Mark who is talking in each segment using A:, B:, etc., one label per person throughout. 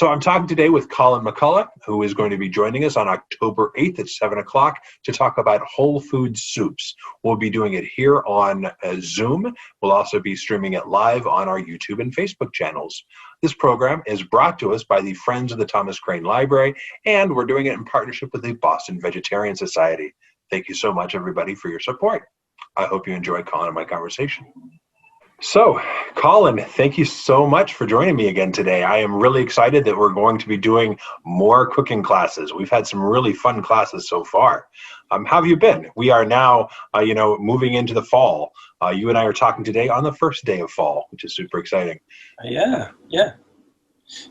A: So I'm talking today with Colin McCullough, who is going to be joining us on October 8th at 7 o'clock to talk about whole food soups. We'll be doing it here on Zoom. We'll also be streaming it live on our YouTube and Facebook channels. This program is brought to us by the Friends of the Thomas Crane Library, and we're doing it in partnership with the Boston Vegetarian Society. Thank you so much, everybody, for your support. I hope you enjoy Colin and my conversation. So, Colin, thank you so much for joining me again today. I am really excited that we're going to be doing more cooking classes. We've had some really fun classes so far. How have you been? We are now, moving into the fall. You and I are talking today on the first day of fall, which is super exciting.
B: Yeah,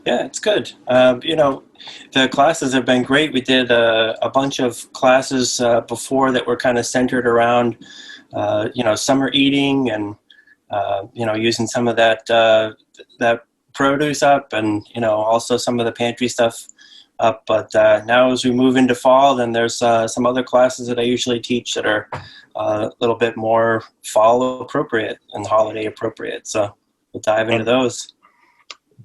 B: it's good. The classes have been great. We did a bunch of classes before that were kind of centered around, summer eating and using some of that produce up, and also some of the pantry stuff up. But now as we move into fall, then there's some other classes that I usually teach that are a little bit more fall appropriate and holiday appropriate. So we'll dive into those.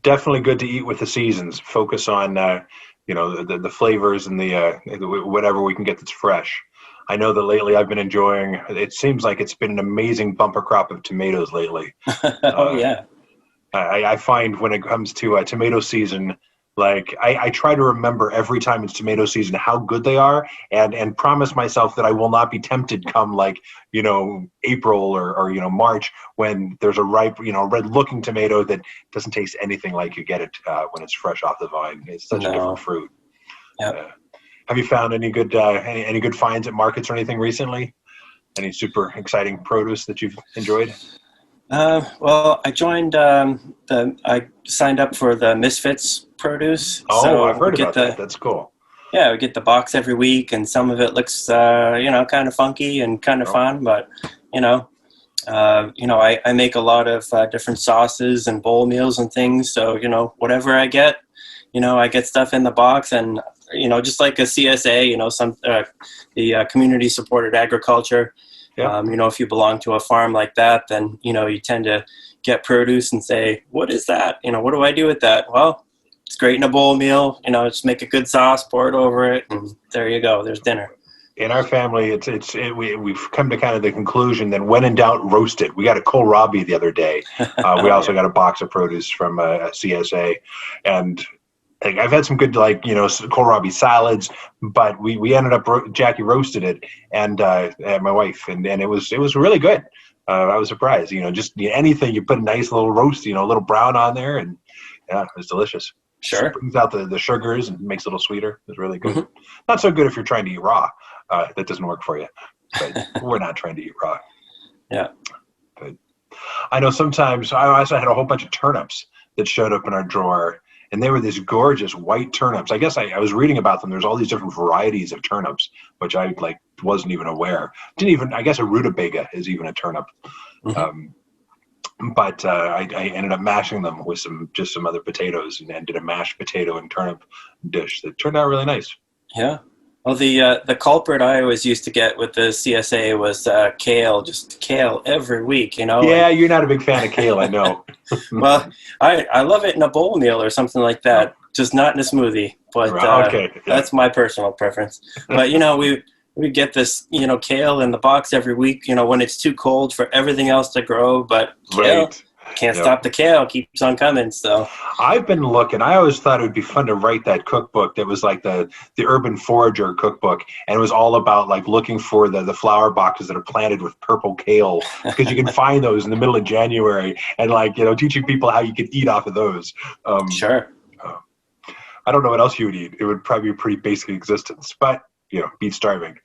A: Definitely good to eat with the seasons. Focus on the flavors and the whatever we can get that's fresh. I know that lately I've been enjoying, it seems like it's been an amazing bumper crop of tomatoes lately.
B: Oh, yeah.
A: I find when it comes to tomato season, I try to remember every time it's tomato season how good they are, and promise myself that I will not be tempted come April or March when there's a ripe, red looking tomato that doesn't taste anything like you get it when it's fresh off the vine. It's such a different fruit.
B: Yep.
A: Have you found any good any good finds at markets or anything recently? Any super exciting produce that you've enjoyed?
B: Well, I joined. I signed up for the Misfits produce.
A: Oh,
B: so
A: I've heard about that. That's cool.
B: Yeah, we get the box every week, and some of it looks, kind of funky and kind of fun. But I make a lot of different sauces and bowl meals and things. So whatever I get, I get stuff in the box, and just like a CSA, the community supported agriculture.
A: Yeah.
B: If you belong to a farm like that, then you tend to get produce and say, what is that? What do I do with that? Well, it's great in a bowl meal. Just make a good sauce, pour it over it, and there you go. There's dinner.
A: In our family, we've come to kind of the conclusion that when in doubt, roast it. We got a kohlrabi the other day. We also got a box of produce from a CSA, and I've had some good kohlrabi salads, but we ended up Jackie roasted it, and my wife, and it was really good. I was surprised. Just anything you put a nice little roast, a little brown on there, and yeah, it was delicious.
B: Sure.
A: It brings out the sugars and makes it a little sweeter. It's really good.
B: Mm-hmm.
A: Not so good if you're trying to eat raw. That doesn't work for you. But we're not trying to eat raw.
B: Yeah.
A: But I know sometimes I also had a whole bunch of turnips that showed up in our drawer. And they were these gorgeous white turnips. I guess I was reading about them. There's all these different varieties of turnips, which I wasn't even aware. I guess a rutabaga is even a turnip.
B: Mm-hmm.
A: But I ended up mashing them with some other potatoes and did a mashed potato and turnip dish that turned out really nice.
B: Yeah. Well, the culprit I always used to get with the CSA was kale, just kale every week,
A: Yeah, you're not a big fan of kale, I know.
B: Well, I love it in a bowl meal or something like that, just not in a smoothie. But
A: okay, yeah.
B: That's my personal preference. But we get this kale in the box every week. When it's too cold for everything else to grow, but kale.
A: Right.
B: Can't stop the kale, keeps on coming. So
A: I've been looking. I always thought it would be fun to write that cookbook that was like the Urban Forager cookbook, and it was all about looking for the flower boxes that are planted with purple kale, because you can find those in the middle of January, and teaching people how you could eat off of those.
B: Sure.
A: I don't know what else you would eat. It would probably be a pretty basic existence, but beat starving.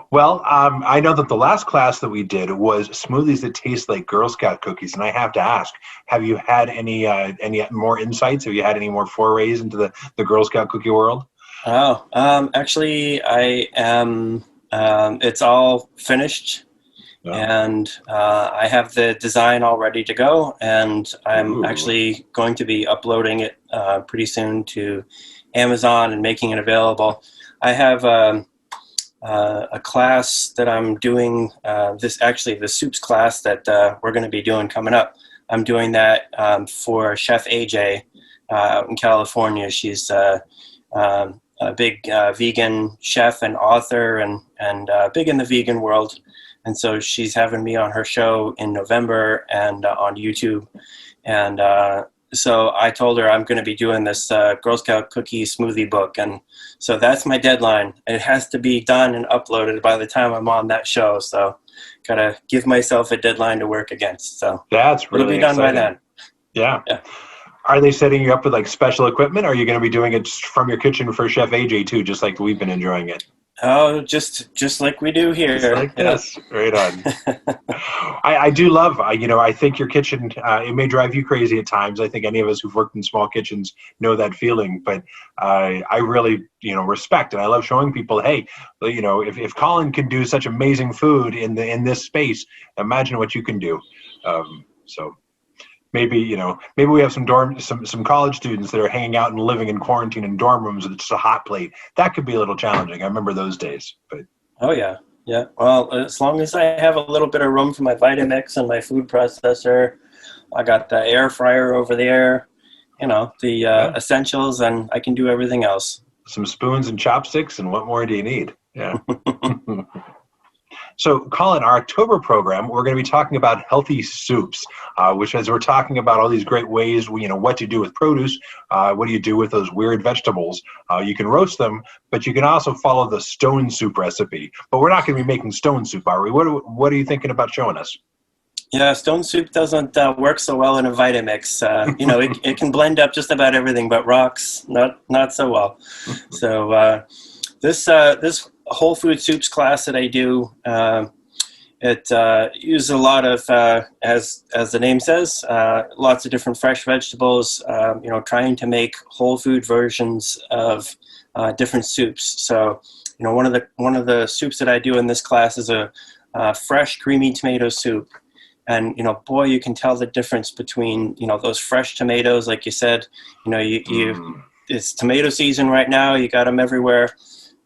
A: Well, I know that the last class that we did was smoothies that taste like Girl Scout cookies, and I have to ask: have you had any more insights? Have you had any more forays into the Girl Scout cookie world?
B: Oh, actually, I am. It's all finished, and I have the design all ready to go, and I'm actually going to be uploading it pretty soon to Amazon and making it available. I have a class that I'm doing, the soups class that we're going to be doing coming up. I'm doing that for Chef AJ out in California. She's a big vegan chef and author, and big in the vegan world. And so she's having me on her show in November and on YouTube. And so I told her I'm going to be doing this Girl Scout cookie smoothie book. And so that's my deadline. It has to be done and uploaded by the time I'm on that show. So got to give myself a deadline to work against. So
A: that's really
B: it'll be done
A: exciting.
B: by then.
A: Yeah.
B: Yeah.
A: Are they setting you up with like special equipment? Or are you going to be doing it from your kitchen for Chef AJ too, just like we've been enjoying it?
B: Oh, just like we do here.
A: Just like this. Right on. I do love, I think your kitchen, it may drive you crazy at times. I think any of us who've worked in small kitchens know that feeling, but I really, respect and I love showing people, hey, if Colin can do such amazing food in this space, imagine what you can do. So maybe, maybe we have some college students that are hanging out and living in quarantine in dorm rooms with just a hot plate. That could be a little challenging. I remember those days. But
B: oh yeah. Yeah. Well, as long as I have a little bit of room for my Vitamix and my food processor, I got the air fryer over there, the essentials, and I can do everything else. Some
A: spoons and chopsticks, and what more do you need? Yeah. So, Colin, our October program, we're going to be talking about healthy soups, which as we're talking about all these great ways, what to do with produce, what do you do with those weird vegetables? You can roast them, but you can also follow the stone soup recipe. But we're not going to be making stone soup, are we? What are you thinking about showing us?
B: Yeah, stone soup doesn't work so well in a Vitamix. It can blend up just about everything, but rocks, not so well. So this whole food soups class that I do, it uses a lot of, as the name says, lots of different fresh vegetables, trying to make whole food versions of different soups. So, one of the soups that I do in this class is a fresh creamy tomato soup. And, boy, you can tell the difference between, those fresh tomatoes, like you said, it's tomato season right now. You got them everywhere.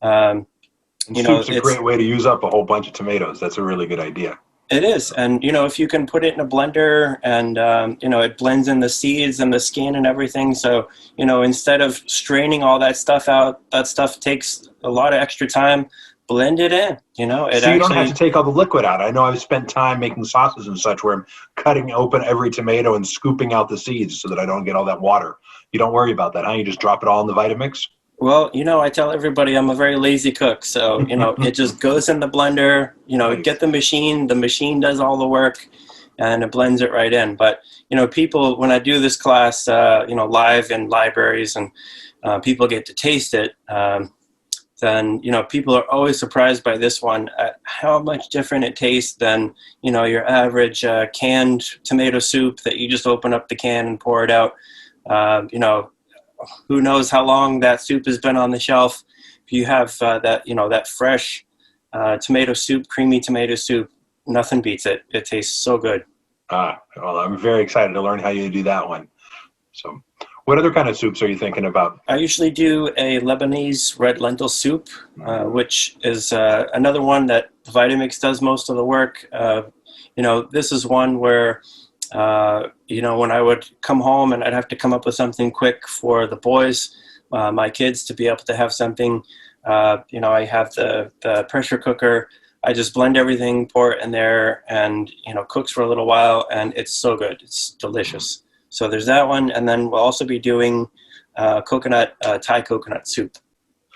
A: Soup's a great way to use up a whole bunch of tomatoes. That's a really good idea.
B: It is. And, if you can put it in a blender and, it blends in the seeds and the skin and everything. So, instead of straining all that stuff out, that stuff takes a lot of extra time. Blend it in, So
A: you don't have to take all the liquid out. I know I've spent time making sauces and such where I'm cutting open every tomato and scooping out the seeds so that I don't get all that water. You don't worry about that, huh? You just drop it all in the Vitamix?
B: Well, I tell everybody I'm a very lazy cook. So, it just goes in the blender,
A: Nice.
B: Get the machine does all the work and it blends it right in. But, people, when I do this class, live in libraries and people get to taste it, then, people are always surprised by this one, how much different it tastes than, your average canned tomato soup that you just open up the can and pour it out. Who knows how long that soup has been on the shelf. If you have that fresh tomato soup, creamy tomato soup, nothing beats it. It tastes so good.
A: Well, I'm very excited to learn how you do that one. So what other kind of soups are you thinking about?
B: I usually do a Lebanese red lentil soup, which is another one that Vitamix does most of the work. This is one where when I would come home and I'd have to come up with something quick for the boys, my kids, to be able to have something, I have the pressure cooker. I just blend everything, pour it in there, and, cooks for a little while, and it's so good. It's delicious. So there's that one, and then we'll also be doing Thai coconut soup.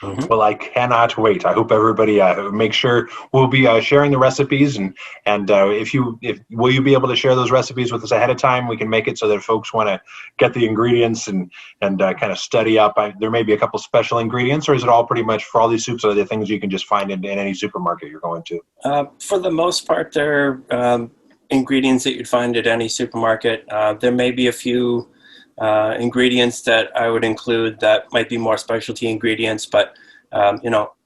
B: Mm-hmm.
A: Well, I cannot wait. I hope everybody make sure we'll be sharing the recipes, and will you be able to share those recipes with us ahead of time? We can make it so that if folks want to get the ingredients and kind of study up. There may be a couple special ingredients, or is it all pretty much for all these soups? Are there things you can just find in any supermarket you're going to?
B: For the most part, they're ingredients that you'd find at any supermarket. There may be a few ingredients that I would include that might be more specialty ingredients, but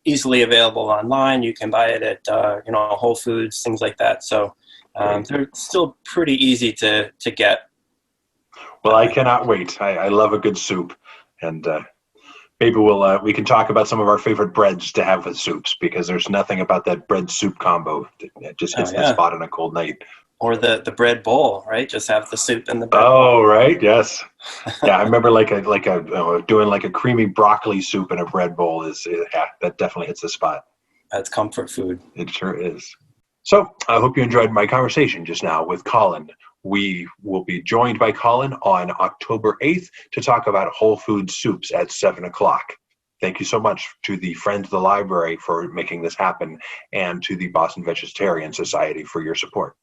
B: easily available online. You can buy it at Whole Foods, things like that. So they're still pretty easy to get.
A: Well, I cannot wait. I love a good soup, and maybe we can talk about some of our favorite breads to have with soups, because there's nothing about that bread soup combo that just hits the spot on a cold night.
B: the bread bowl, right? Just have the soup in the bread
A: Oh,
B: bowl.
A: right. Yes. Yeah, I remember doing like a creamy broccoli soup in a bread bowl yeah, that definitely hits the spot.
B: That's comfort food.
A: It sure is. So I hope you enjoyed my conversation just now with Colin. We will be joined by Colin on October 8th to talk about whole food soups at 7 o'clock. Thank you so much to the Friends of the Library for making this happen and to the Boston Vegetarian Society for your support.